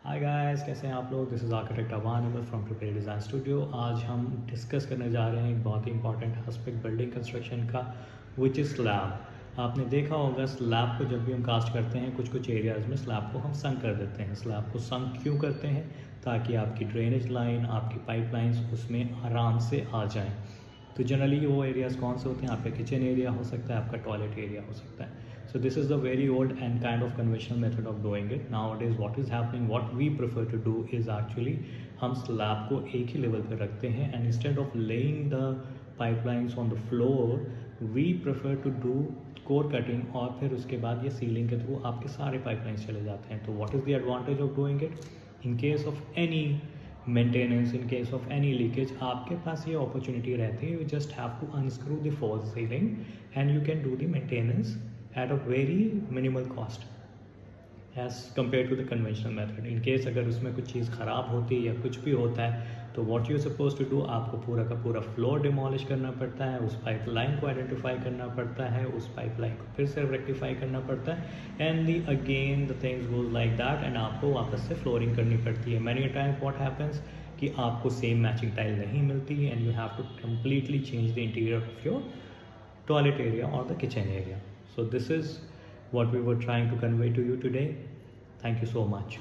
Hi guys, कैसे हैं आप लोग। This is architect Awan Ahmad from prepare design studio. आज हम डिस्कस करने जा रहे हैं एक बहुत ही इंपॉर्टेंट एस्पेक्ट बिल्डिंग कंस्ट्रक्शन का, विच इज़ स्लैब। आपने देखा होगा स्लैब को जब भी हम कास्ट करते हैं कुछ एरियाज़ में स्लैब को हम संक कर देते हैं। स्लैब को संक क्यों करते हैं? ताकि आपकी ड्रेनेज लाइन, आपकी पाइपलाइंस उसमें आराम से आ जाएँ। तो जनरली वो एरियाज़ कौन से होते हैं? आपका किचन एरिया हो सकता है, आपका टॉयलेट एरिया हो सकता है। So this is the very old and kind of conventional method of doing it. Nowadays what is happening, what we prefer to do is actually हम स्लैब को एक ही लेवल पर रखते हैं and instead of laying the pipelines on the floor we prefer to do core cutting और फिर उसके बाद ये सीलिंग के थ्रू आपके सारे पाइपलाइंस चले जाते हैं। तो what is the advantage of doing it? In case of any maintenance, in case of any leakage, आपके पास ये opportunity रहती है, you just have to unscrew the false ceiling and you can do the maintenance at a very minimal cost as compared to the conventional method. In case अगर उसमें कुछ चीज़ ख़राब होती है या कुछ भी होता है तो what you supposed to do, आपको पूरा का पूरा फ्लोर डिमोलिश करना पड़ता है, उस पाइपलाइन को आइडेंटिफाई करना पड़ता है, उस पाइपलाइन को फिर से रेक्टिफाई करना पड़ता है and the again the things goes like that and आपको वापस से फ्लोरिंग करनी पड़ती है। मैनी टाइम्स व्हाट हैपन्स कि आपको सेम मैचिंग टाइल नहीं मिलती and you have to completely change the interior of your toilet area or the kitchen area. So this is what we were trying to convey to you today. Thank you so much.